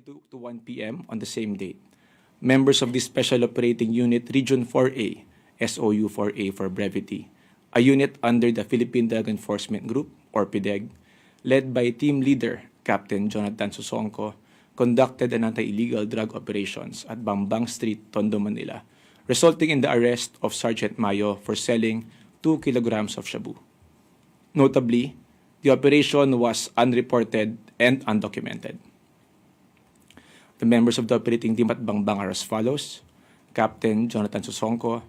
12:32 to 1 p.m. on the same date, members of the Special Operating Unit Region 4A, SOU 4A for brevity, a unit under the Philippine Drug Enforcement Group, or PDEG, led by team leader Captain Jonathan Susongco, conducted an anti-illegal drug operations at Bambang Street, Tondo, Manila, resulting in the arrest of Sergeant Mayo for selling 2 kilograms of shabu. Notably, the operation was unreported and undocumented. The members of the operating team at Bangbang are as follows: Captain Jonathan Susongco,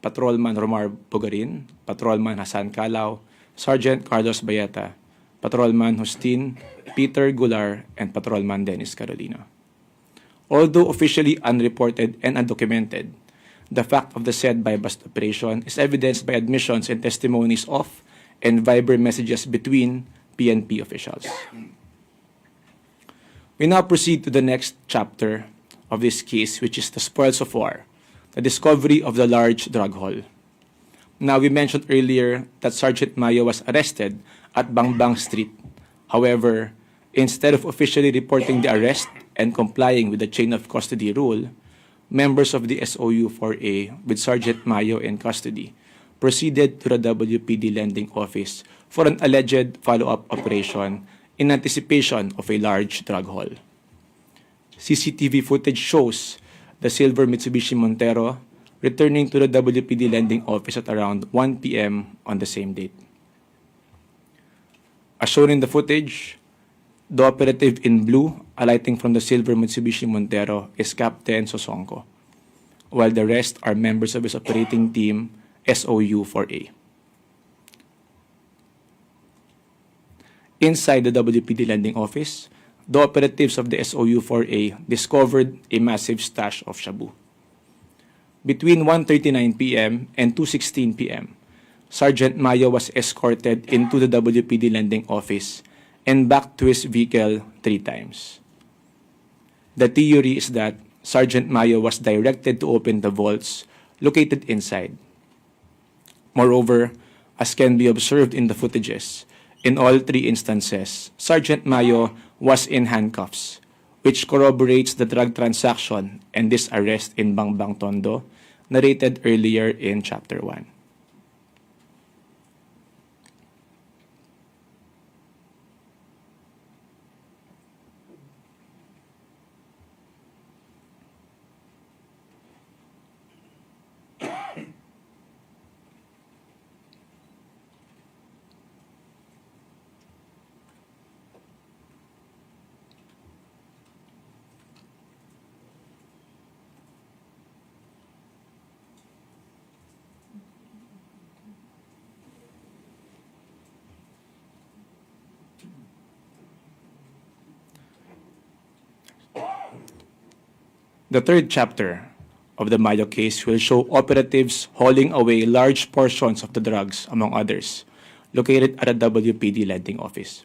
Patrolman Romar Bugarin, Patrolman Hasan Calao, Sergeant Carlos Bayeta, Patrolman Justin Peter Gular, and Patrolman Dennis Carolina. Although officially unreported and undocumented, the fact of the said buy-bust operation is evidenced by admissions and testimonies of and Viber messages between PNP officials. We now proceed to the next chapter of this case, which is the spoils of war, the discovery of the large drug haul. Now, we mentioned earlier that Sergeant Mayo was arrested at Bangbang Street. However, instead of officially reporting the arrest and complying with the chain of custody rule, members of the SOU 4A with Sergeant Mayo in custody proceeded to the WPD Lending Office for an alleged follow-up operation in anticipation of a large drug haul. CCTV footage shows the silver Mitsubishi Montero returning to the WPD Lending Office at around 1 p.m. on the same date. As shown in the footage, the operative in blue alighting from the silver Mitsubishi Montero is Captain Susongco, while the rest are members of his operating team, SOU 4A. Inside the WPD Lending Office, the operatives of the SOU 4A discovered a massive stash of shabu. Between 1:39 p.m. and 2:16 p.m., Sergeant Mayo was escorted into the WPD Lending Office and back to his vehicle 3 times. The theory is that Sergeant Mayo was directed to open the vaults located inside. Moreover, as can be observed in the footages, in all 3 instances, Sergeant Mayo was in handcuffs, which corroborates the drug transaction and this arrest in Bangbang Tondo, narrated earlier in Chapter 1. The third chapter of the Mayo case will show operatives hauling away large portions of the drugs, among others, located at a WPD Lending Office.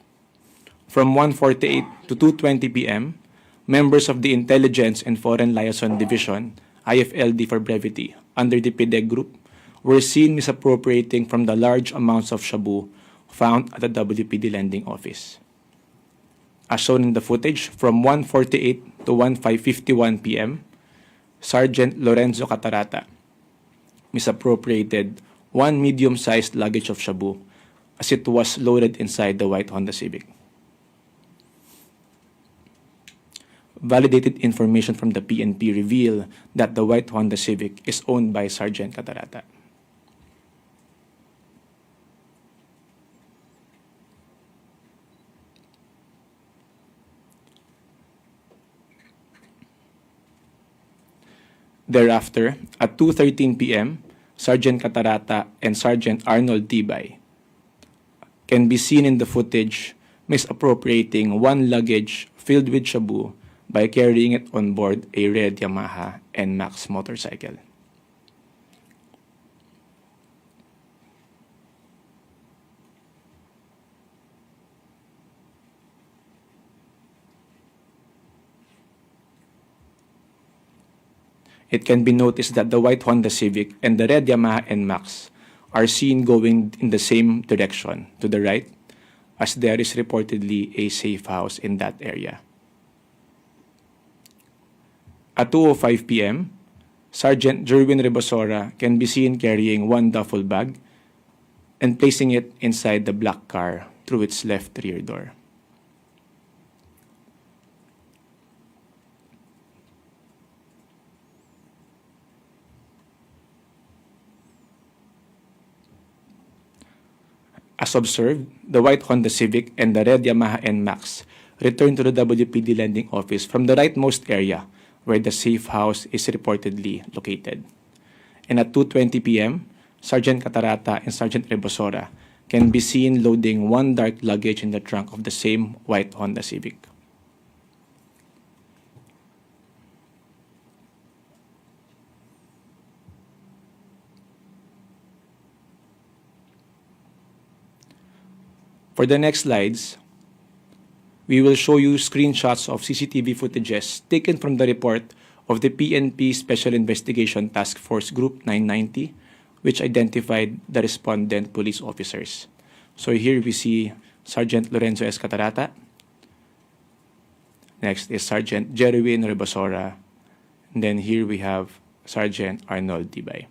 From 1:48 to 2:20 p.m., members of the Intelligence and Foreign Liaison Division, IFLD for brevity, under the PDEG group, were seen misappropriating from the large amounts of shabu found at the WPD Lending Office. As shown in the footage, from 1:48 to 1:51 p.m., Sergeant Lorenzo Catarata misappropriated 1 medium-sized luggage of shabu as it was loaded inside the white Honda Civic. Validated information from the PNP reveal that the white Honda Civic is owned by Sergeant Catarata. Thereafter, at 2:13 p.m., Sergeant Catarata and Sergeant Arnold Tibay can be seen in the footage misappropriating 1 luggage filled with shabu by carrying it on board a red Yamaha NMAX motorcycle. It can be noticed that the white Honda Civic and the red Yamaha NMAX are seen going in the same direction to the right, as there is reportedly a safe house in that area. At 2:05 p.m., Sergeant Jerwin Rebosora can be seen carrying one duffel bag and placing it inside the black car through its left rear door. As observed, the white Honda Civic and the red Yamaha NMAX returned to the WPD lending office from the rightmost area where the safe house is reportedly located. And at 2:20 p.m., Sergeant Catarata and Sergeant Rebosora can be seen loading one dark luggage in the trunk of the same white Honda Civic. For the next slides, we will show you screenshots of CCTV footages taken from the report of the PNP Special Investigation Task Force Group 990, which identified the respondent police officers. So here we see Sergeant Lorenzo S. Catarata. Next is Sergeant Jerwin Rebosora. And then here we have Sergeant Arnold Tibay.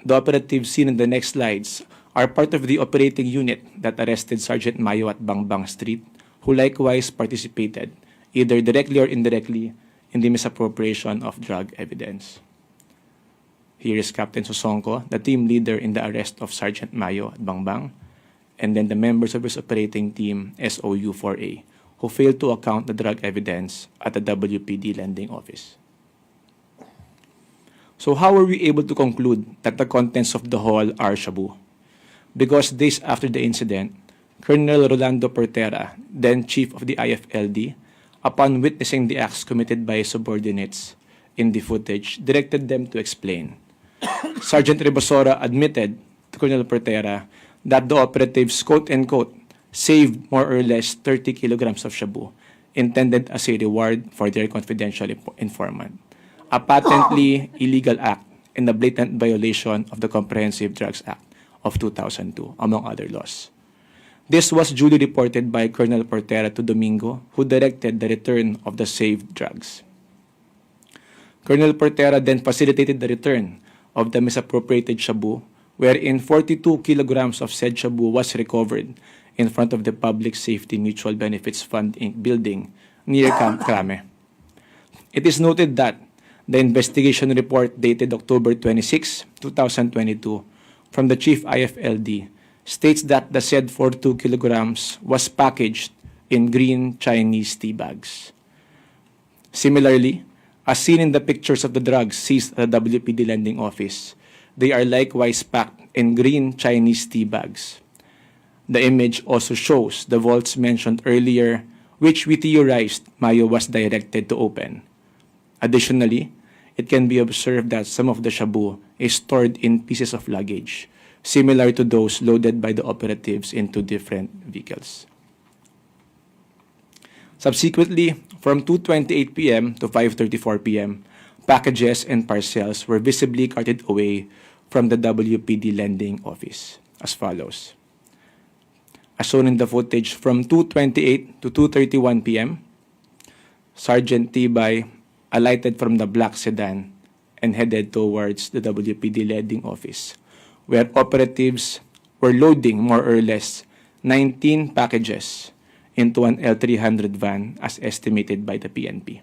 The operatives seen in the next slides are part of the operating unit that arrested Sergeant Mayo at Bangbang Street, who likewise participated, either directly or indirectly, in the misappropriation of drug evidence. Here is Captain Sosonko, the team leader in the arrest of Sergeant Mayo at Bangbang, and then the members of his operating team, SOU-4A, who failed to account the drug evidence at the WPD lending office. So how were we able to conclude that the contents of the haul are shabu? Because days after the incident, Colonel Rolando Portera, then chief of the IFLD, upon witnessing the acts committed by his subordinates in the footage, directed them to explain. Sergeant Rebosora admitted to Colonel Portera that the operatives, quote-unquote, saved more or less 30 kilograms of shabu, intended as a reward for their confidential informant, a patently illegal act and a blatant violation of the Comprehensive Drugs Act of 2002, among other laws. This was duly reported by Colonel Portera to Domingo, who directed the return of the saved drugs. Colonel Portera then facilitated the return of the misappropriated shabu, wherein 42 kilograms of said shabu was recovered in front of the Public Safety Mutual Benefits Fund Inc. building near Camp Crame. It is noted that the investigation report dated October 26, 2022, from the Chief IFLD states that the said 42 kilograms was packaged in green Chinese tea bags. Similarly, as seen in the pictures of the drugs seized at the WPD lending office, they are likewise packed in green Chinese tea bags. The image also shows the vaults mentioned earlier, which we theorized Mayo was directed to open. Additionally, it can be observed that some of the shabu is stored in pieces of luggage, similar to those loaded by the operatives into different vehicles. Subsequently, from 2:28 p.m. to 5:34 p.m., packages and parcels were visibly carted away from the WPD lending office as follows. As shown in the footage, from 2:28 to 2:31 p.m., Sergeant Tibay alighted from the black sedan and headed towards the WPD lending office, where operatives were loading more or less 19 packages into an L300 van as estimated by the PNP.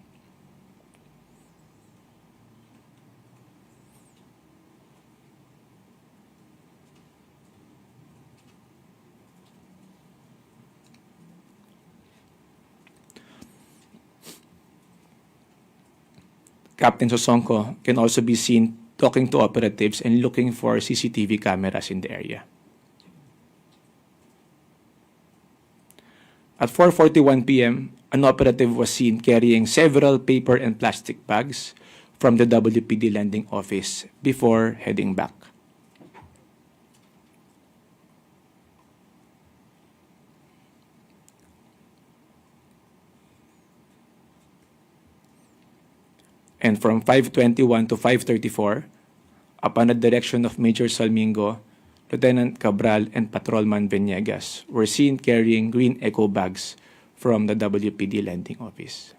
Captain Sosonko can also be seen talking to operatives and looking for CCTV cameras in the area. At 4:41 p.m., an operative was seen carrying several paper and plastic bags from the WPD lending office before heading back. And from 5:21 to 5:34, upon the direction of Major Salmingo, Lieutenant Cabral and Patrolman Venegas were seen carrying green eco bags from the WPD lending office.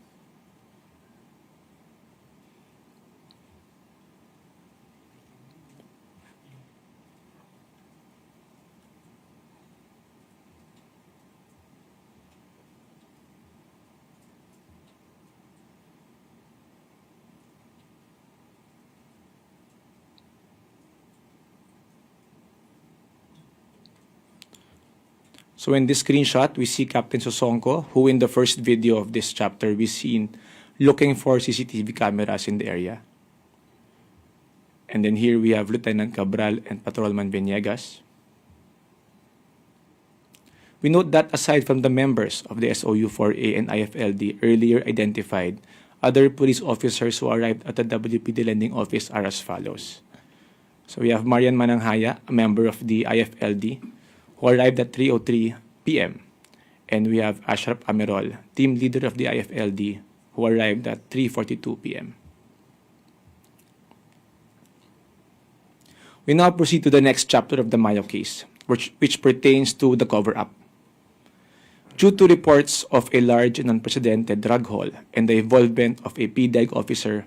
So in this screenshot, we see Captain Sosonko, who in the first video of this chapter we seen looking for CCTV cameras in the area. And then here we have Lieutenant Cabral and Patrolman Venegas. We note that aside from the members of the SOU-4A and IFLD earlier identified, other police officers who arrived at the WPD Lending Office are as follows. So we have Marian Mananghaya, a member of the IFLD, who arrived at 3:03 p.m. And we have Ashraf Amirol, team leader of the IFLD, who arrived at 3:42 p.m. We now proceed to the next chapter of the Mayo case, which pertains to the cover-up. Due to reports of a large and unprecedented drug haul and the involvement of a PDEG officer,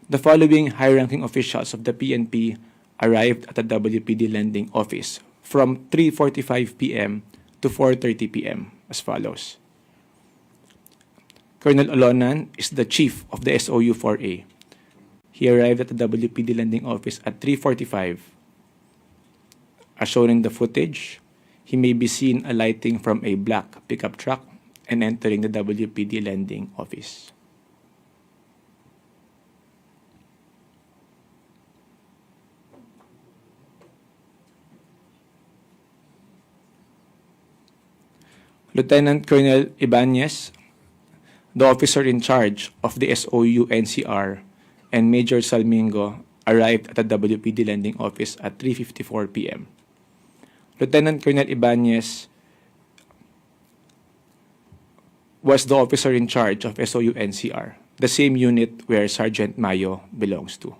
the following high-ranking officials of the PNP arrived at the WPD Lending Office from 3:45 p.m. to 4:30 p.m. as follows. Colonel Olonan is the chief of the SOU-4A. He arrived at the WPD Lending Office at 3:45. As shown in the footage, he may be seen alighting from a black pickup truck and entering the WPD Lending Office. Lieutenant Colonel Ibanez, the officer in charge of the SOU-NCR, and Major Salmingo arrived at the WPD Lending Office at 3:54 p.m. Lieutenant Colonel Ibanez was the officer in charge of SOU-NCR, the same unit where Sergeant Mayo belongs to.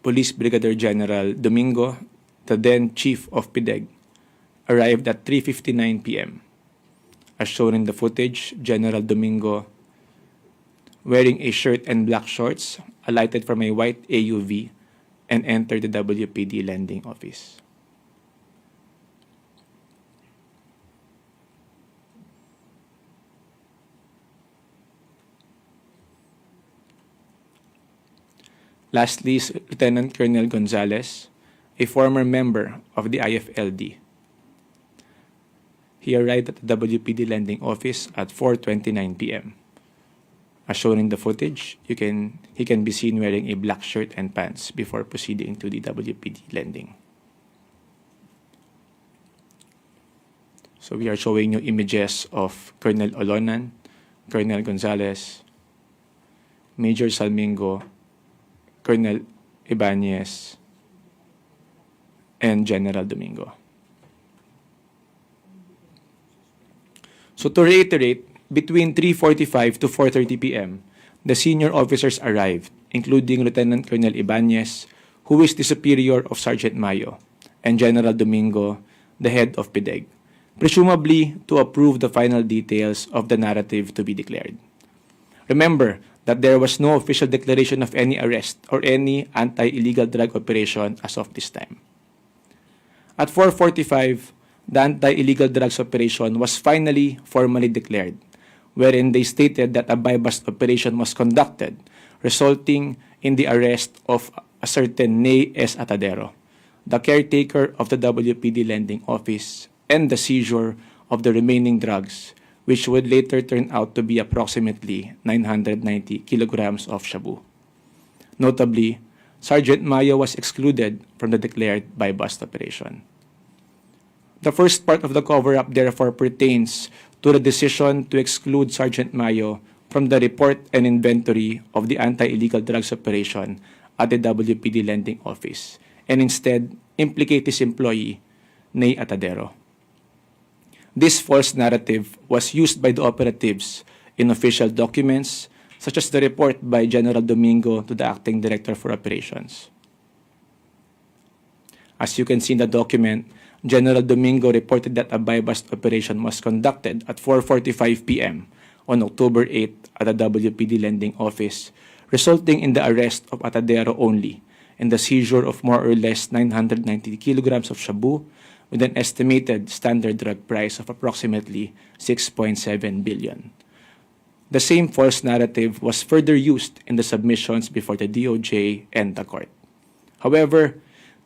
Police Brigadier General Domingo, the then Chief of PDEG, arrived at 3:59 p.m. As shown in the footage, General Domingo, wearing a shirt and black shorts, alighted from a white AUV and entered the WPD Lending Office. Lastly is Lieutenant Colonel Gonzalez, a former member of the IFLD. He arrived at the WPD Lending Office at 4:29 p.m. As shown in the footage, he can be seen wearing a black shirt and pants before proceeding to the WPD Lending. So we are showing you images of Colonel Olonan, Colonel Gonzalez, Major Salmingo, Colonel Ibanez, and General Domingo. So to reiterate, between 3:45 to 4:30 p.m., the senior officers arrived, including Lieutenant Colonel Ibanez, who is the superior of Sergeant Mayo, and General Domingo, the head of PDEG, presumably to approve the final details of the narrative to be declared. Remember that there was no official declaration of any arrest or any anti-illegal drug operation as of this time. At 4:45, the anti-illegal drugs operation was finally formally declared, wherein they stated that a buy-bust operation was conducted, resulting in the arrest of a certain Nay S. Atadero, the caretaker of the WPD Lending Office, and the seizure of the remaining drugs, which would later turn out to be approximately 990 kilograms of shabu. Notably, Sergeant Mayo was excluded from the declared buy-bust operation. The first part of the cover-up therefore pertains to the decision to exclude Sergeant Mayo from the report and inventory of the anti-illegal drugs operation at the WPD Lending Office, and instead implicate his employee, Nay Atadero. This false narrative was used by the operatives in official documents, such as the report by General Domingo to the Acting Director for Operations. As you can see in the document, General Domingo reported that a buy-bust operation was conducted at 4:45 p.m. on October 8 at the WPD Lending Office, resulting in the arrest of Atadero only and the seizure of more or less 990 kilograms of shabu, with an estimated standard drug price of approximately 6.7 billion. The same false narrative was further used in the submissions before the DOJ and the court. However,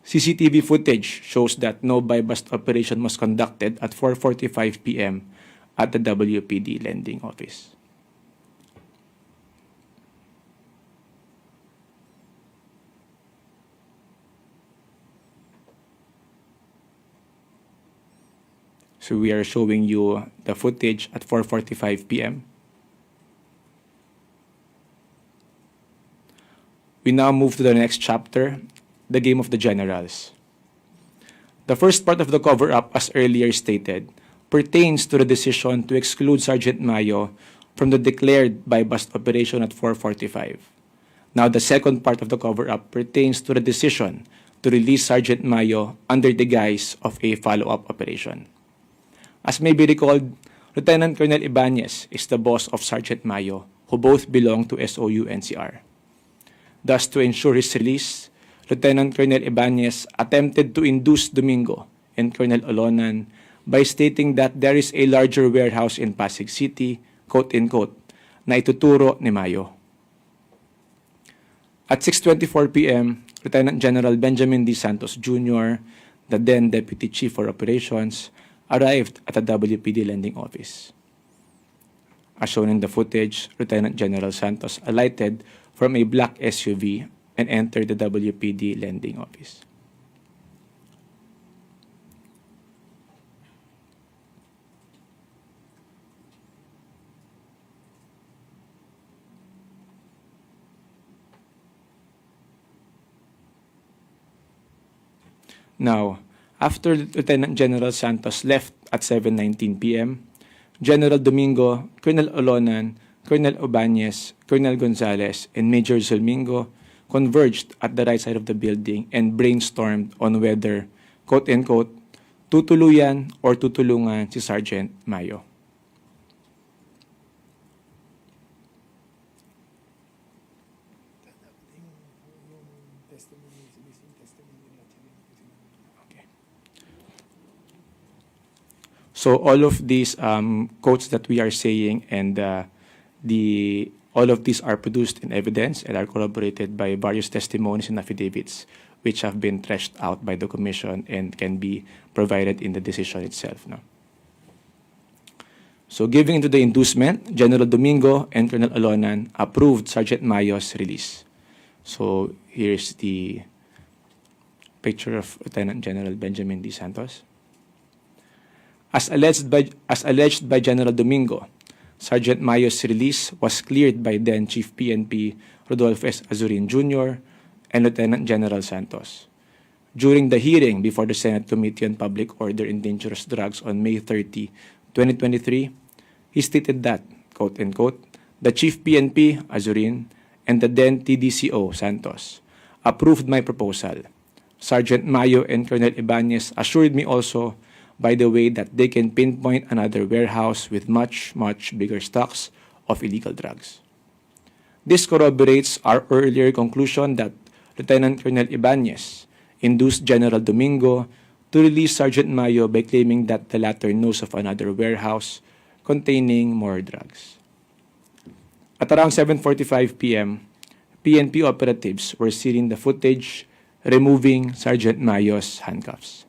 CCTV footage shows that no buy-bust operation was conducted at 4:45 p.m. at the WPD lending office. So we are showing you the footage at 4:45 p.m. We now move to the next chapter, the game of the generals. The first part of the cover-up, as earlier stated, pertains to the decision to exclude Sergeant Mayo from the declared buy-bust operation at 4:45. Now, the second part of the cover-up pertains to the decision to release Sergeant Mayo under the guise of a follow-up operation. As may be recalled, Lieutenant Colonel Ibanez is the boss of Sergeant Mayo, who both belong to SOU-NCR. Thus, to ensure his release, Lieutenant Colonel Ibanez attempted to induce Domingo and Colonel Olonan by stating that there is a larger warehouse in Pasig City, quote-unquote, na ituturo ni Mayo. At 6:24 p.m., Lieutenant General Benjamin D. Santos Jr., the then Deputy Chief for Operations, arrived at the WPD lending office. As shown in the footage, Lieutenant General Santos alighted from a black SUV and entered the WPD lending office. Now, after Lieutenant General Santos left at 7:19 p.m., General Domingo, Colonel Olonan, Colonel Obanez, Colonel Gonzalez, and Major Zulmingo converged at the right side of the building and brainstormed on whether, quote-unquote, tutuluyan or tutulungan si Sergeant Mayo. So all of these quotes that we are saying and all of these are produced in evidence and are corroborated by various testimonies and affidavits which have been threshed out by the Commission and can be provided in the decision itself. No? So giving into the inducement, General Domingo and Colonel Olonan approved Sergeant Mayo's release. So here's the picture of Lieutenant General Benjamin D. Santos. As alleged by General Domingo, Sergeant Mayo's release was cleared by then Chief PNP Rodolfo S. Azurin Jr. and Lieutenant General Santos. During the hearing before the Senate Committee on Public Order and Dangerous Drugs on May 30, 2023, he stated that, quote-unquote, the Chief PNP, Azurin, and the then TDCO, Santos, approved my proposal. Sergeant Mayo and Colonel Ibanez assured me also, by the way, that they can pinpoint another warehouse with much, much bigger stocks of illegal drugs. This corroborates our earlier conclusion that Lieutenant Colonel Ibanez induced General Domingo to release Sergeant Mayo by claiming that the latter knows of another warehouse containing more drugs. At around 7:45 p.m., PNP operatives were seeing the footage removing Sergeant Mayo's handcuffs.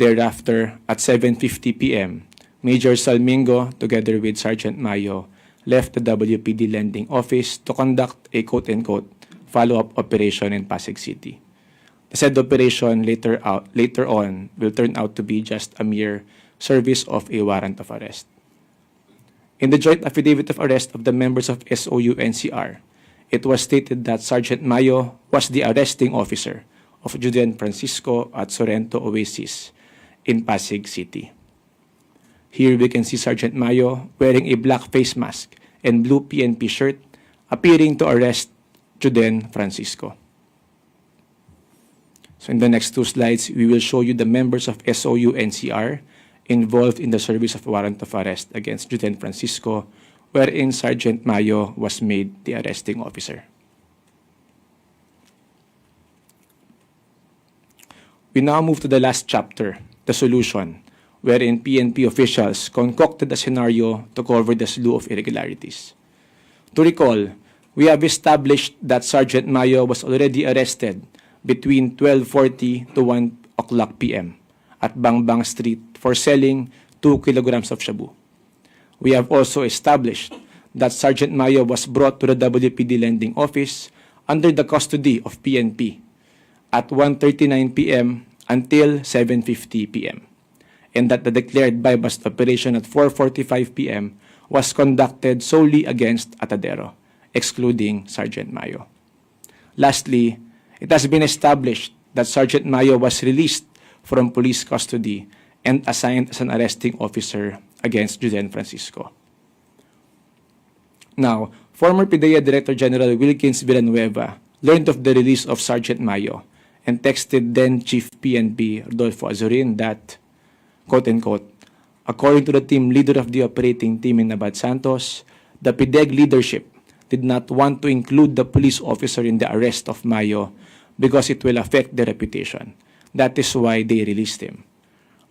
Thereafter, at 7:50 p.m., Major Salmingo, together with Sergeant Mayo, left the WPD lending office to conduct a quote-unquote follow-up operation in Pasig City. The said operation later on will turn out to be just a mere service of a warrant of arrest. In the joint affidavit of arrest of the members of SOU-NCR, it was stated that Sergeant Mayo was the arresting officer of Julian Francisco at Sorrento Oasis in Pasig City. Here we can see Sergeant Mayo wearing a black face mask and blue PNP shirt, appearing to arrest Julian Francisco. So in the next two slides, we will show you the members of SOU-NCR involved in the service of a warrant of arrest against Juden Francisco, wherein Sergeant Mayo was made the arresting officer. We now move to the last chapter, the solution, wherein PNP officials concocted a scenario to cover the slew of irregularities. To recall, we have established that Sergeant Mayo was already arrested between 12:40 to 1 o'clock p.m. at Bangbang Street for selling 2 kilograms of shabu. We have also established that Sergeant Mayo was brought to the WPD lending office under the custody of PNP at 1:39 p.m. until 7:50 p.m. and that the declared buy-bust operation at 4:45 p.m. was conducted solely against Atadero, excluding Sergeant Mayo. Lastly, it has been established that Sergeant Mayo was released from police custody and assigned as an arresting officer against Juden Francisco. Now, former PIDEA Director General Wilkins Villanueva learned of the release of Sergeant Mayo and texted then Chief PNP Rodolfo Azurin that, quote-unquote, according to the team leader of the operating team in Abad Santos, the PIDEG leadership did not want to include the police officer in the arrest of Mayo because it will affect their reputation. That is why they released him.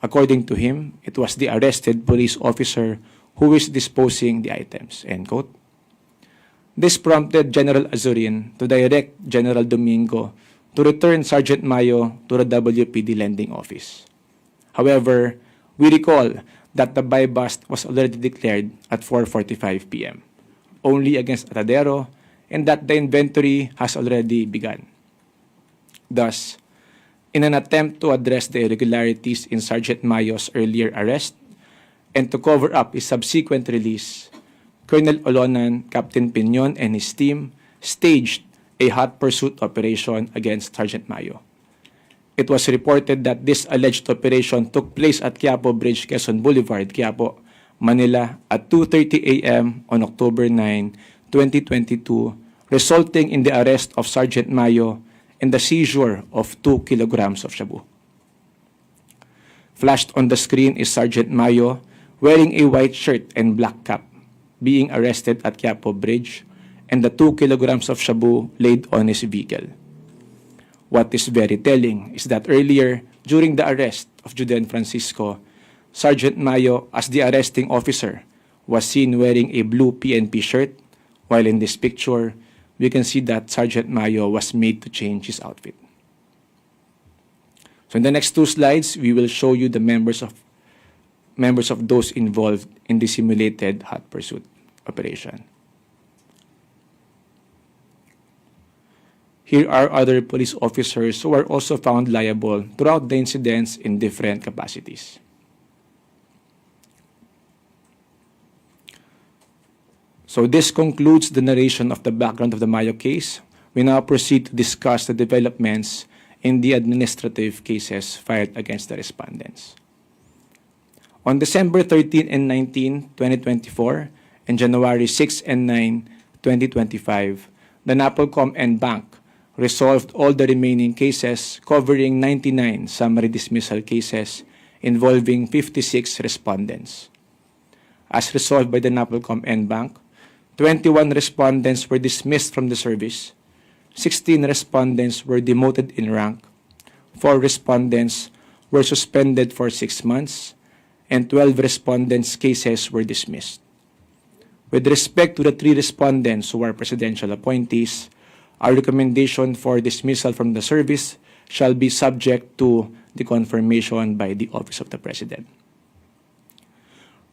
According to him, it was the arrested police officer who is disposing the items, end quote. This prompted General Azurin to direct General Domingo to return Sergeant Mayo to the WPD lending office. However, we recall that the buy-bust was already declared at 4:45 p.m. only against Atadero and that the inventory has already begun. Thus, in an attempt to address the irregularities in Sergeant Mayo's earlier arrest and to cover up his subsequent release, Colonel Olonan, Captain Piñon, and his team staged a hot pursuit operation against Sergeant Mayo. It was reported that this alleged operation took place at Quiapo Bridge, Quezon Boulevard, Quiapo, Manila at 2:30 a.m. on October 9, 2022, resulting in the arrest of Sergeant Mayo and the seizure of 2 kilograms of shabu. Flashed on the screen is Sergeant Mayo wearing a white shirt and black cap, being arrested at Quiapo Bridge, and the 2 kilograms of shabu laid on his vehicle. What is very telling is that earlier, during the arrest of Juden Francisco, Sergeant Mayo, as the arresting officer, was seen wearing a blue PNP shirt, while in this picture, we can see that Sergeant Mayo was made to change his outfit. So in the next 2 slides, we will show you the members of those involved in the simulated hot pursuit operation. Here are other police officers who are also found liable throughout the incidents in different capacities. So this concludes the narration of the background of the Mayo case. We now proceed to discuss the developments in the administrative cases filed against the respondents. On December 13 and 19, 2024, and January 6 and 9, 2025, the NAPOLCOM and Bank resolved all the remaining cases covering 99 summary dismissal cases involving 56 respondents. As resolved by the NAPOLCOM and Bank, 21 respondents were dismissed from the service, 16 respondents were demoted in rank, 4 respondents were suspended for 6 months, and 12 respondents' cases were dismissed. With respect to the 3 respondents who are presidential appointees, our recommendation for dismissal from the service shall be subject to the confirmation by the Office of the President.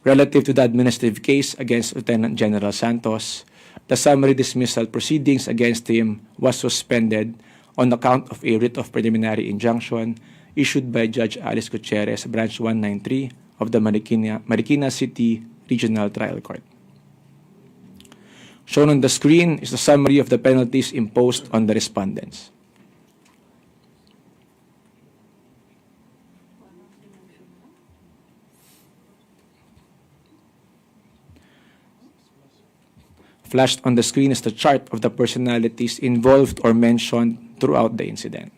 Relative to the administrative case against Lieutenant General Santos, the summary dismissal proceedings against him was suspended on account of a writ of preliminary injunction issued by Judge Alice Gutierrez, Branch 193 of the Marikina City Regional Trial Court. Shown on the screen is the summary of the penalties imposed on the respondents. Flashed on the screen is the chart of the personalities involved or mentioned throughout the incident.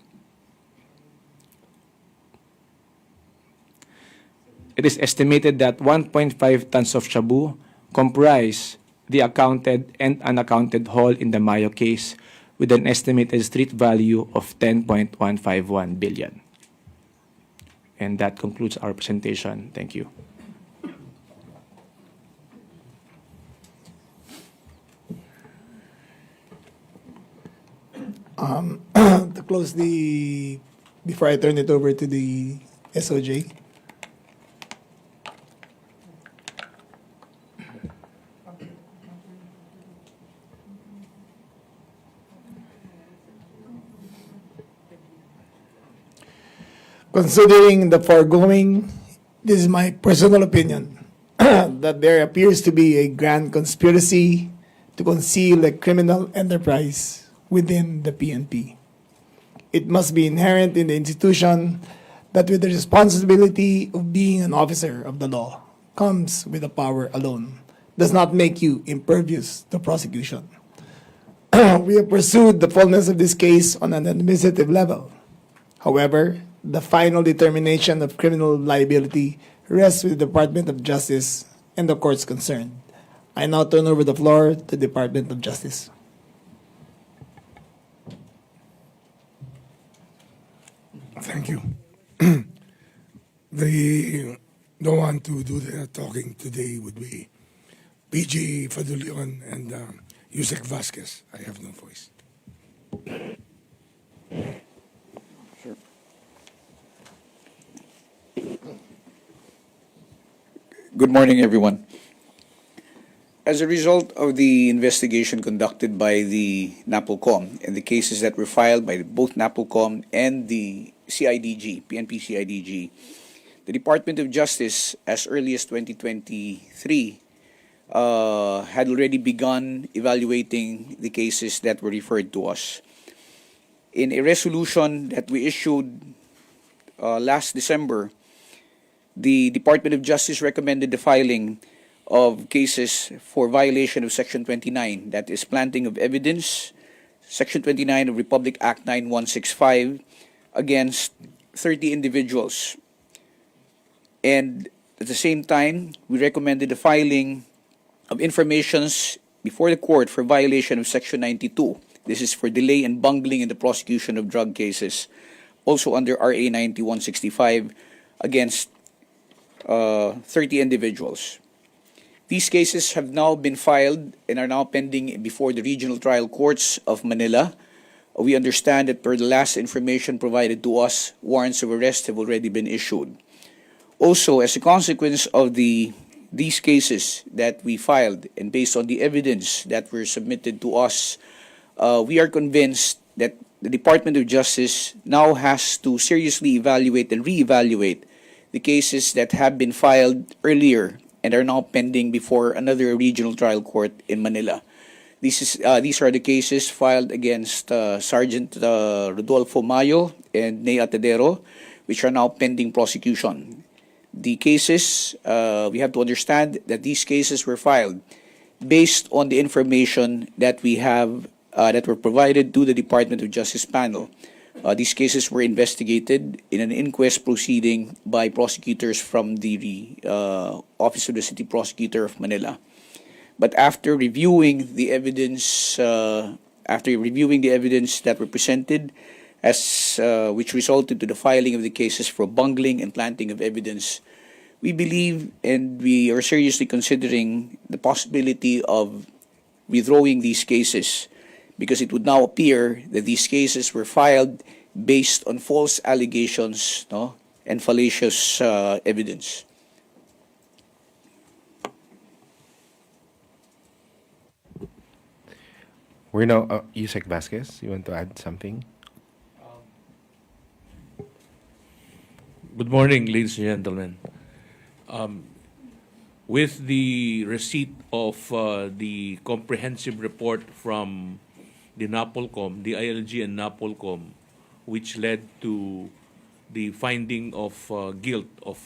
It is estimated that 1.5 tons of shabu comprise the accounted and unaccounted haul in the Mayo case with an estimated street value of 10.151 billion. And that concludes our presentation. Thank you. To close before I turn it over to the SOJ. Considering the foregoing, this is my personal opinion that there appears to be a grand conspiracy to conceal a criminal enterprise within the PNP. It must be inherent in the institution that with the responsibility of being an officer of the law comes with the power alone, does not make you impervious to prosecution. We have pursued the fullness of this case on an administrative level. However, the final determination of criminal liability rests with the Department of Justice and the courts concerned. I now turn over the floor to the Department of Justice. Thank you. The one to do the talking today would be PG Fadulion and Yusek Vasquez. I have no voice. Good morning, everyone. As a result of the investigation conducted by the NAPOLCOM and the cases that were filed by both NAPOLCOM and the CIDG, PNP CIDG, the Department of Justice, as early as 2023, had already begun evaluating the cases that were referred to us. In a resolution that we issued last December, the Department of Justice recommended the filing of cases for violation of Section 29, that is planting of evidence, Section 29 of Republic Act 9165, against 30 individuals. And at the same time, we recommended the filing of informations before the court for violation of Section 92. This is for delay and bungling in the prosecution of drug cases, also under RA 9165, against 30 individuals. These cases have now been filed and are now pending before the regional trial courts of Manila. We understand that per the last information provided to us, warrants of arrest have already been issued. Also, as a consequence of these cases that we filed and based on the evidence that were submitted to us, we are convinced that the Department of Justice now has to seriously evaluate and reevaluate the cases that have been filed earlier and are now pending before another regional trial court in Manila. These are the cases filed against Sergeant Rodolfo Mayo and Ney Atadero, which are now pending prosecution. The cases, we have to understand that these cases were filed based on the information that we have that were provided to the Department of Justice panel. These cases were investigated in an inquest proceeding by prosecutors from the Office of the City Prosecutor of Manila. But after reviewing the evidence, that were presented, which resulted to the filing of the cases for bungling and planting of evidence, we believe and we are seriously considering the possibility of withdrawing these cases, because it would now appear that these cases were filed based on false allegations, and fallacious evidence. We're now, Yusek Vasquez, you want to add something? Good morning, ladies and gentlemen. With the receipt of the comprehensive report from the NAPOLCOM, the DILG and NAPOLCOM, which led to the finding of guilt of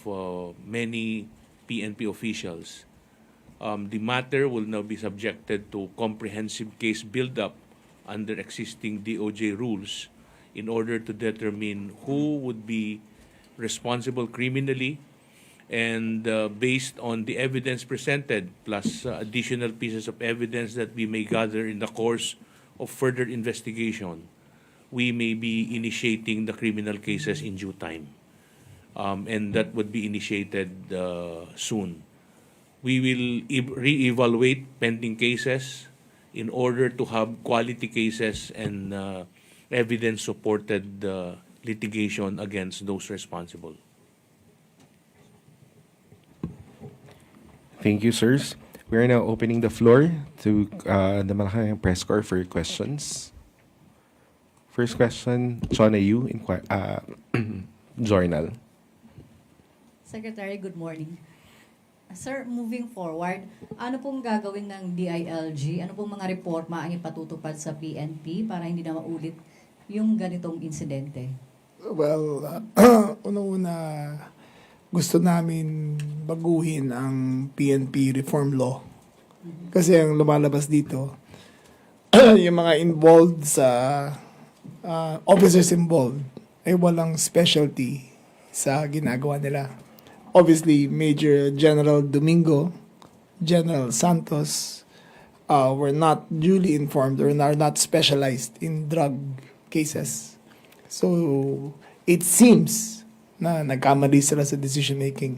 many PNP officials, the matter will now be subjected to comprehensive case build-up under existing DOJ rules in order to determine who would be responsible criminally And based on the evidence presented, plus additional pieces of evidence that we may gather in the course of further investigation, we may be initiating the criminal cases in due time. And that would be initiated soon. We will re-evaluate pending cases in order to have quality cases and evidence-supported litigation against those responsible. Thank you, sirs. We are now opening the floor to the Malacanang Press Corps for questions. First question, John Ayu, Journal. Secretary, good morning. Sir, moving forward, ano pong gagawin ng DILG? Ano pong mga reforma ang ipatutupad sa PNP para hindi na maulit yung ganitong insidente? Well, una-una, gusto namin baguhin ang PNP reform law. Kasi ang lumalabas dito, yung mga involved sa officers involved ay walang specialty sa ginagawa nila. Obviously, Major General Domingo, General Santos were not duly informed or are not specialized in drug cases. So, it seems na nagkamali sila sa decision making.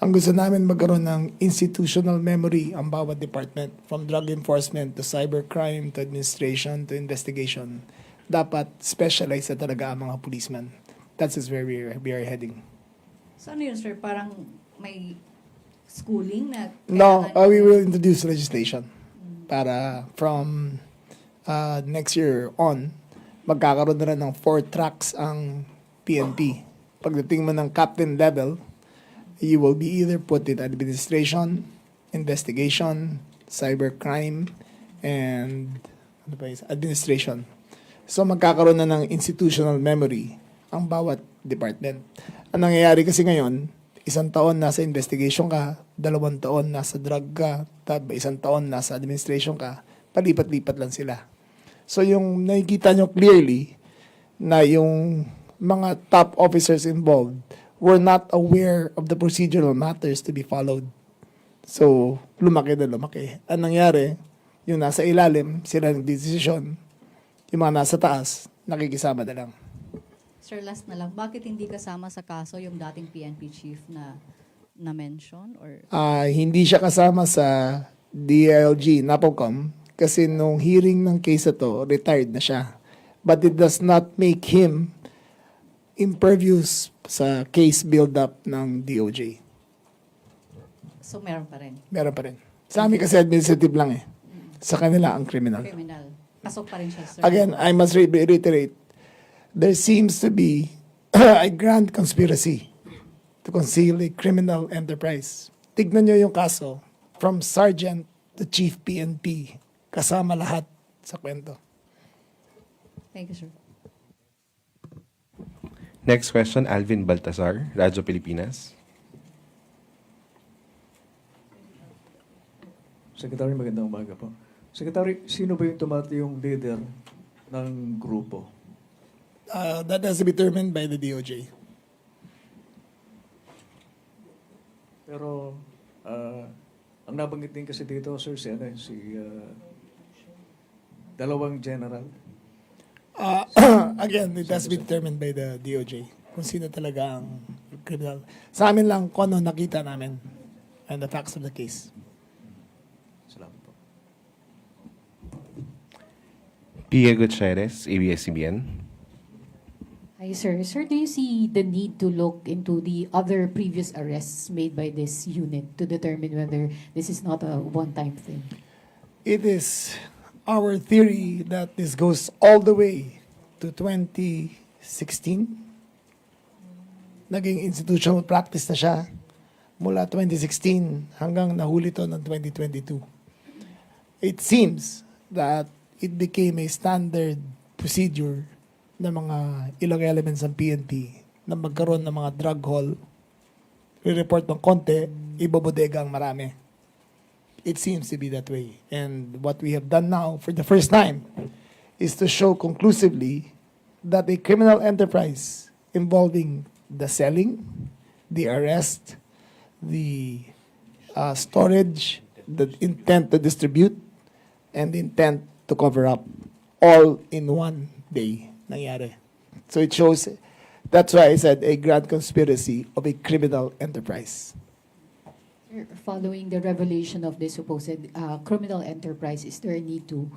Ang gusto namin magkaroon ng institutional memory ang bawat department, from drug enforcement to cybercrime to administration to investigation. Dapat specialized na talaga ang mga policemen. That's where we are heading. So ano yun, sir? Parang may schooling na... No, we will introduce legislation para from next year on, magkakaroon na rin ng 4 tracks ang PNP. Pagdating mo ng captain level, you will be either put in administration, investigation, cybercrime, and administration. So magkakaroon na ng institutional memory ang bawat department. Ang nangyayari kasi ngayon, 1 taon nasa investigation ka, 2 taon nasa drug ka, 1 taon nasa administration ka, palipat-lipat lang sila. So yung nakikita nyo clearly na yung mga top officers involved were not aware of the procedural matters to be followed. So, lumaki na lumaki. Ang nangyari, yung nasa ilalim, sila nagdesisyon. Yung mga nasa taas, nakikisama na lang. Sir, last na lang. Bakit hindi kasama sa kaso yung dating PNP chief na mention? Or Hindi siya kasama sa DILG, NAPOCOM, kasi nung hearing ng case na to, retired na siya. But it does not make him impervious sa case build-up ng DOJ. so meron pa rin? Meron pa rin. Sa amin kasi administrative lang eh. Sa kanila ang criminal. Criminal. Pasok pa rin siya, sir. Again, I must reiterate, there seems to be a grand conspiracy to conceal a criminal enterprise. Tignan nyo yung kaso, from sergeant to chief PNP, kasama lahat sa kwento. Thank you, sir. Next question, Alvin Baltazar, Radyo Pilipinas. Secretary, magandang umaga po. Secretary, sino ba yung yung leader ng grupo? That has to be determined by the DOJ. Pero, ang nabanggit din kasi dito, sir, si dalawang general. Again, it has to be determined by the DOJ kung sino talaga ang criminal. Sa amin lang kung ano nakita namin and the facts of the case. Salamat po. Pia Gutierrez, ABS-CBN. Hi, sir. Sir, do you see the need to look into the other previous arrests made by this unit to determine whether this is not a one-time thing? It is our theory that this goes all the way to 2016. Naging institutional practice na siya mula 2016 hanggang nahuli to ng 2022. It seems that it became a standard procedure ng mga ilang elements ng PNP na magkaroon ng mga drug haul, re-report ng konti, ibobodega ang marami. It seems to be that way. And what we have done now for the first time is to show conclusively that a criminal enterprise involving the selling, the arrest, the storage, the intent to distribute, and the intent to cover up, all in one day nangyari. So it shows, that's why I said a grand conspiracy of a criminal enterprise. Sir, following the revelation of this supposed criminal enterprise, is there a need to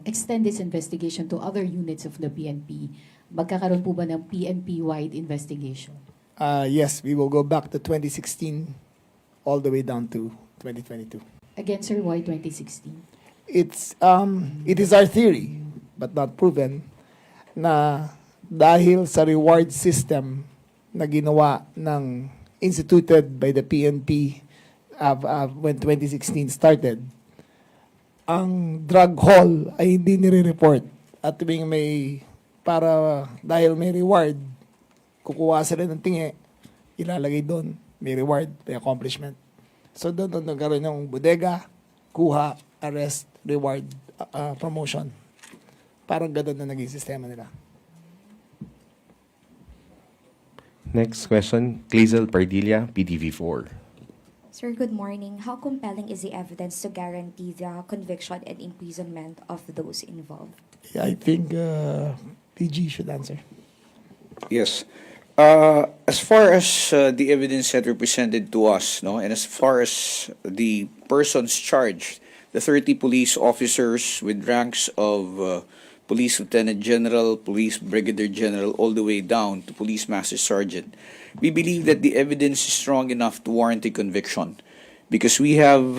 extend this investigation to other units of the PNP? Magkakaroon po ba ng PNP-wide investigation? Yes, we will go back to 2016 all the way down to 2022. Again, sir, why 2016? It is our theory, but not proven, na dahil sa reward system na ginawa instituted by the PNP when 2016 started, ang drug haul ay hindi nire-report at dahil may reward, kukuha sila ng tingi, ilalagay doon, may reward, may accomplishment. So doon nagkaroon yung bodega, kuha, arrest, reward, promotion. Parang gano'n na naging sistema nila. Next question, Clazel Pardilla, PTV4. Sir, good morning. How compelling is the evidence to guarantee the conviction and imprisonment of those involved? I think PG should answer. Yes. As far as the evidence that were presented to us, no, and as far as the persons charged, the 30 police officers with ranks of Police Lieutenant General, Police Brigadier General, all the way down to Police Master Sergeant, we believe that the evidence is strong enough to warrant a conviction, because we have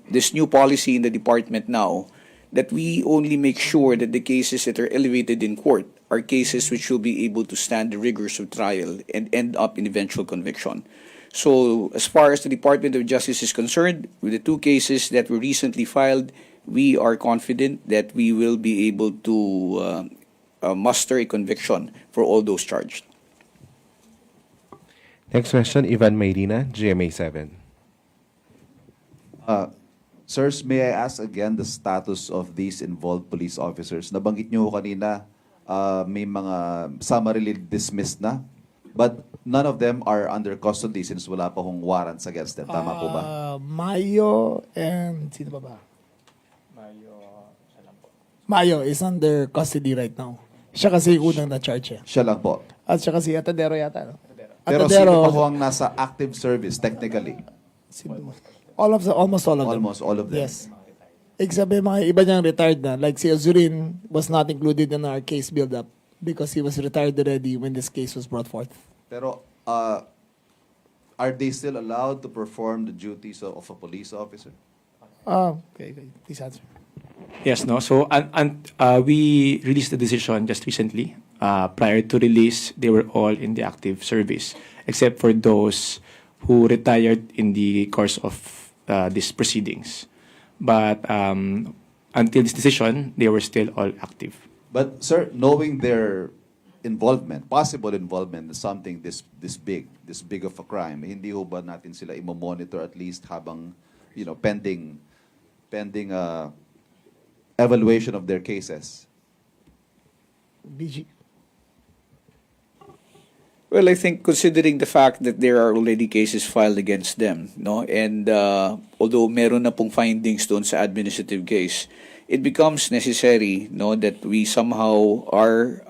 this new policy in the department now that we only make sure that the cases that are elevated in court are cases which will be able to stand the rigors of trial and end up in eventual conviction. So as far as the Department of Justice is concerned, with the two cases that were recently filed, we are confident that we will be able to muster a conviction for all those charged. Next question, Ivan Mayrina, GMA7. Sirs, may I ask again the status of these involved police officers? Nabanggit niyo kanina, may mga summarily dismissed na, but none of them are under custody since wala pa hong warrants against them. Tama po ba? Mayo and sino pa ba? Mayo is under custody right now. Siya kasi yung unang na-charge. Siya lang po. At siya kasi Atadero yata. No? Pero sino pa ho ang nasa active service technically? Almost all of them. Almost all of them. Yes. Except yung mga iba niyang retired na. Like si Azurin was not included in our case build-up because he was retired already when this case was brought forth. Pero are they still allowed to perform the duties of a police officer? Okay. Please answer. Yes, no. So we released the decision just recently. Prior to release, they were all in the active service, except for those who retired in the course of these proceedings. But until this decision, they were still all active. But sir, knowing their involvement, possible involvement in something this big of a crime, hindi ho ba natin sila i-monitor at least habang pending evaluation of their cases? BG. Well, I think considering the fact that there are already cases filed against them, no, and although meron na pong findings doon sa administrative case, it becomes necessary, no, that we somehow are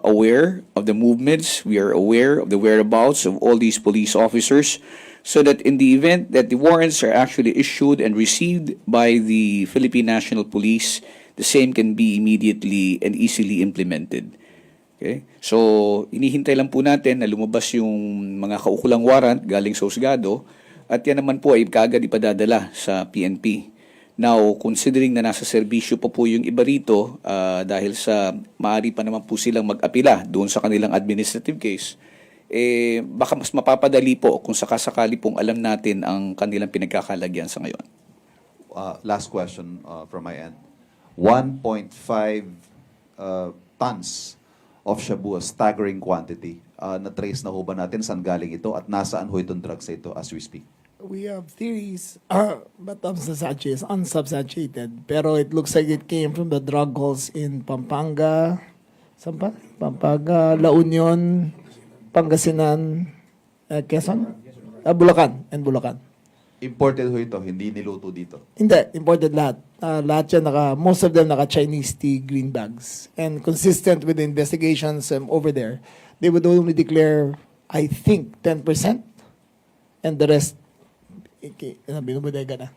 aware of the movements, we are aware of the whereabouts of all these police officers, so that in the event that the warrants are actually issued and received by the Philippine National Police, the same can be immediately and easily implemented. Okay? So, inihintay lang po natin na lumabas yung mga kaukulang warrant galing sa husgado at yan naman po ay kaagad ipadadala sa PNP. Now, considering na nasa serbisyo pa po yung iba rito dahil sa maaari pa naman po silang mag-apila doon sa kanilang administrative case, baka mas mapapadali po kung sakasakali pong alam natin ang kanilang pinagkakalagyan sa ngayon. Last question from my end. 1.5 tons of shabu, a staggering quantity. Na-trace na ho ba natin saan galing ito at nasaan ho itong drugs ito as we speak? We have theories, but unsubstantiated. Pero it looks like it came from the drug halls in Pampanga, saan pa? Pampanga, La Union, Pangasinan, Quezon? Bulacan and Bulacan. Imported ho ito, hindi niluto dito. Hindi, imported lahat. Lahat yan, most of them naka-Chinese tea green bags. And consistent with the investigations over there, they would only declare, I think, 10%. And the rest, binubudega na.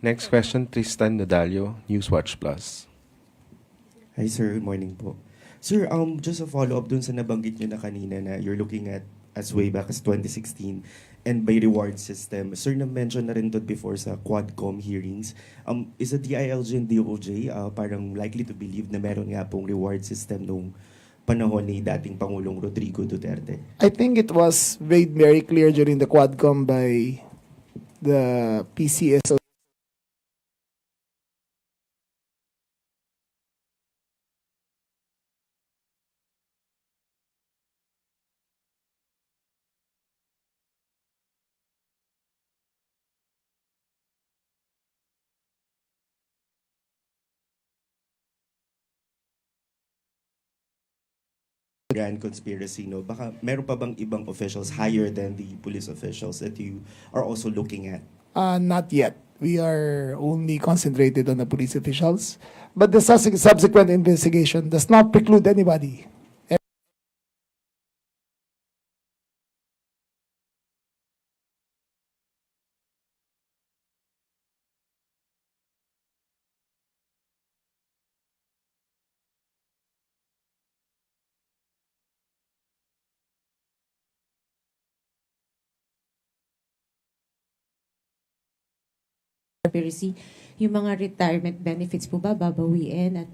Next question, Tristan Nodalio, NewsWatch Plus. Hi sir, good morning po. Sir, just a follow-up dun sa nabanggit nyo na kanina na you're looking at as way back as 2016 and by reward system. Sir, na-mention na rin to before sa Quadcom hearings. Is the DILG and DOJ parang likely to believe na meron nga pong reward system nung panahon ni dating Pangulong Rodrigo Duterte? I think it was made very clear during the Quadcom by the PCSO. Grand conspiracy, no? Baka meron pa bang ibang officials higher than the police officials that you are also looking at? Not yet. We are only concentrated on the police officials. But the subsequent investigation does not preclude anybody. Conspiracy, yung mga retirement benefits po ba babawiin at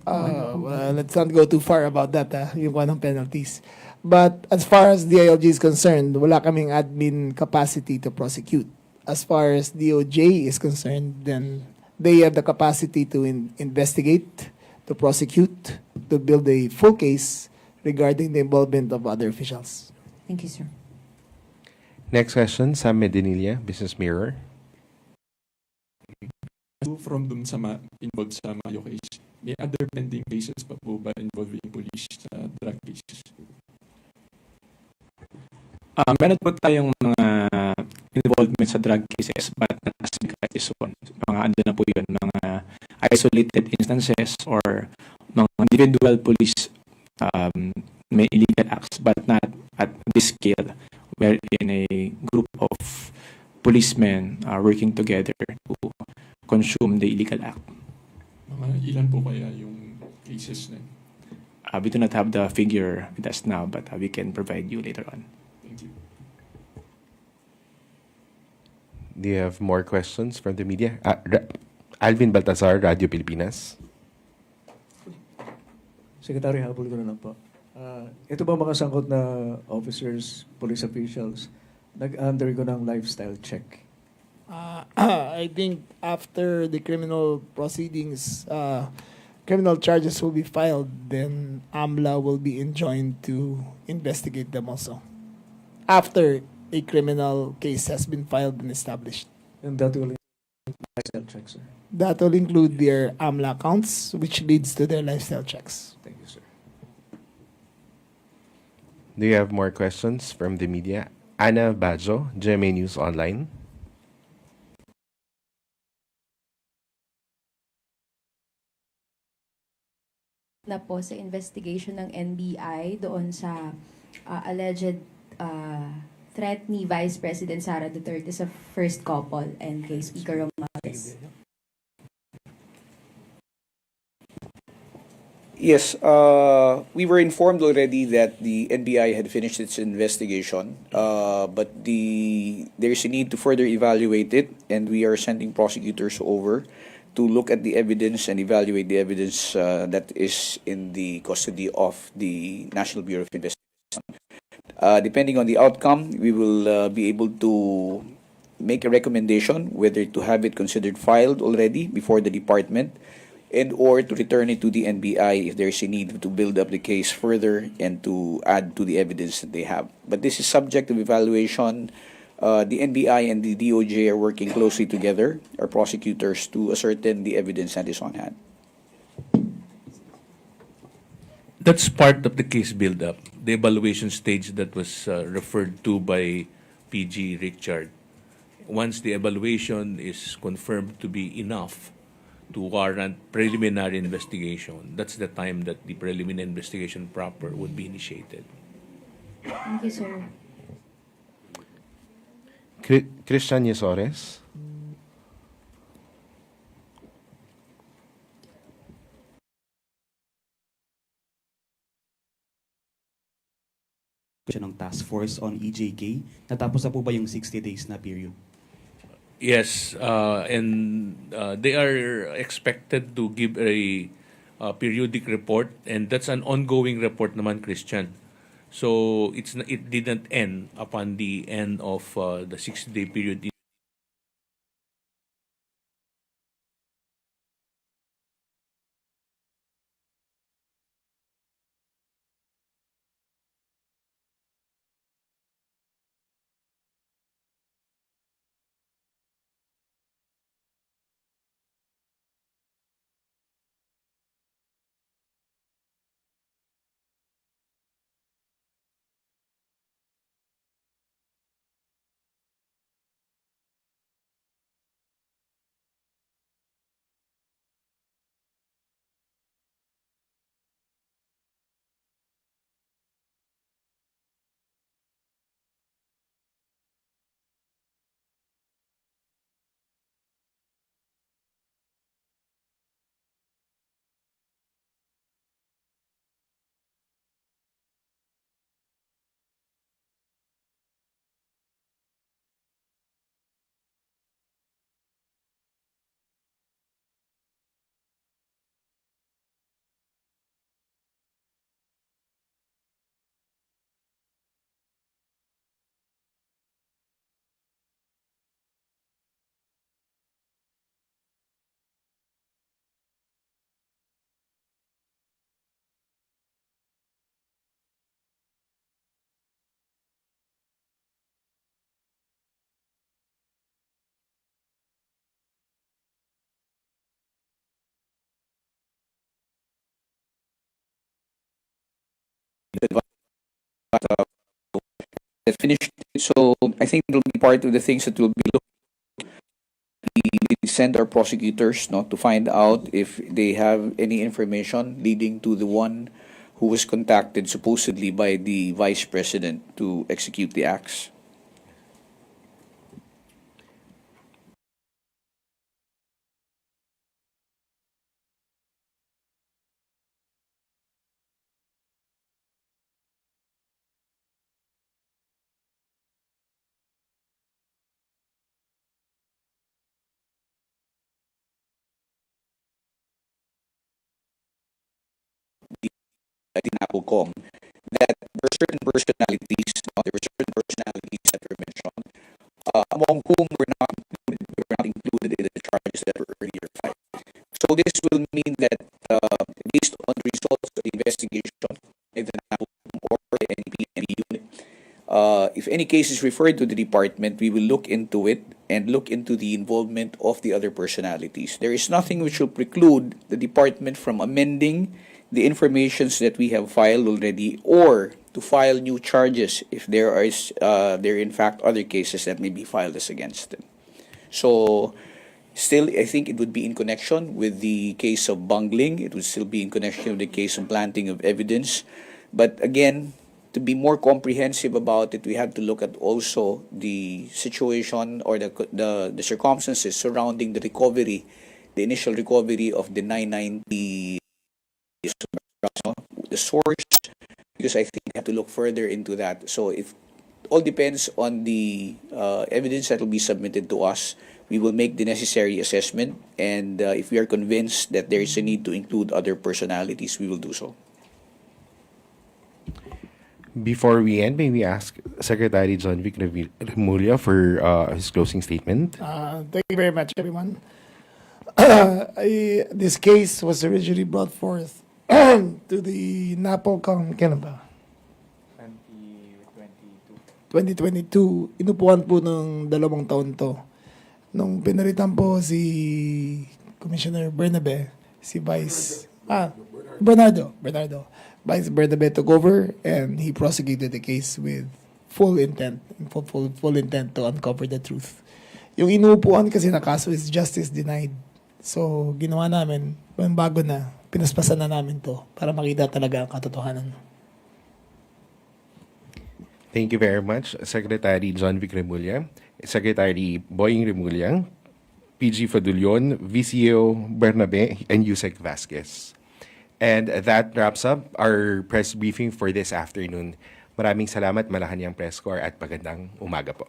Well, let's not go too far about that, yung ng penalties. But as far as DILG is concerned, wala kaming admin capacity to prosecute. As far as DOJ is concerned, then they have the capacity to investigate, to prosecute, to build a full case regarding the involvement of other officials. Thank you, sir. Next question, Sam Medinilla, Business Mirror. From dun sa involved sa Mayo case, may other pending cases pa po ba involving police sa drug cases? Meron po tayong mga involvement sa drug cases but not as big as this one. Mga ano na po yun, mga isolated instances or mga individual police may illegal acts but not at this scale wherein a group of policemen are working together to consume the illegal act. Mga ilan po kaya yung cases na? We do not have the figure with us now, but we can provide you later on. Thank you. Do you have more questions from the media? Alvin Baltazar, Radio Pilipinas. Secretary, habol ko na lang po. Ito ba mga sangkot na officers, police officials, nag-undergo ng lifestyle check? I think after the criminal proceedings, criminal charges will be filed, then AMLA will be enjoined to investigate them also. After a criminal case has been filed and established. And that will include lifestyle checks, sir? That will include their AMLA accounts, which leads to their lifestyle checks. Thank you, sir. Do you have more questions from the media? Ana Bajo, GMA News Online. Na po sa investigation ng NBI doon sa alleged threat ni Vice President Sara Duterte sa first couple and kay Speaker Romualdez. Yes, we were informed already that the NBI had finished its investigation, but there's a need to further evaluate it, and we are sending prosecutors over to look at the evidence and evaluate the evidence that is in the custody of the National Bureau of Investigation. Depending on the outcome, we will be able to make a recommendation whether to have it considered filed already before the department and or to return it to the NBI if there's a need to build up the case further and to add to the evidence that they have. But this is subject to evaluation. The NBI and the DOJ are working closely together, our prosecutors, to ascertain the evidence that is on hand. That's part of the case build-up, the evaluation stage that was referred to by PG Richard. Once the evaluation is confirmed to be enough to warrant preliminary investigation, that's the time that the preliminary investigation proper would be initiated. Thank you, sir. Christian Yesores. ng task force on EJK. Natapos na po ba yung 60 days na period? Yes, and they are expected to give a periodic report, and that's an ongoing report naman, Christian. So it didn't end upon the end of the 60-day period. Finished. So I think it'll be part of the things that will be looked. We send our prosecutors not to find out if they have any information leading to the one who was contacted supposedly by the vice president to execute the acts. The NAPOCOM, that there were certain personalities, that were mentioned, among whom were not included in the charges that were earlier filed. So this will mean that based on the results of the investigation in the NAPOCOM or the NPNP unit, if any case is referred to the department, we will look into it and look into the involvement of the other personalities. There is nothing which will preclude the department from amending the informations that we have filed already, or to file new charges if there are in fact other cases that may be filed as against them. So still, I think it would be in connection with the case of bungling. It would still be in connection with the case of planting of evidence. But again, to be more comprehensive about it, we have to look at also the situation or the circumstances surrounding the recovery, the initial recovery of the 990. The source, because I think we have to look further into that. So if all depends on the evidence that will be submitted to us, we will make the necessary assessment, and if we are convinced that there is a need to include other personalities, we will do so. Before we end, may we ask Secretary Jonvic Remulla for his closing statement? Thank you very much, everyone. This case was originally brought forth to the NAPOCOM, kailan ba? 2022. Inupuan po ng 2 taon to. Nung pinalitan po si Commissioner Bernabe, si Bernardo. Vice Bernabe took over and he prosecuted the case with full intent, full intent to uncover the truth. Yung inuupuan kasi na kaso is justice denied. So, ginawa namin, bago na, pinaspasan na namin to para makita talaga ang katotohanan. Thank you very much, Secretary Jonvic Remulla, Secretary Boying Remulla, PG Fadulion, VCO Bernabe, and Yusek Vasquez. And that wraps up our press briefing for this afternoon. Maraming salamat, Malacanang Press Corps, at magandang umaga po.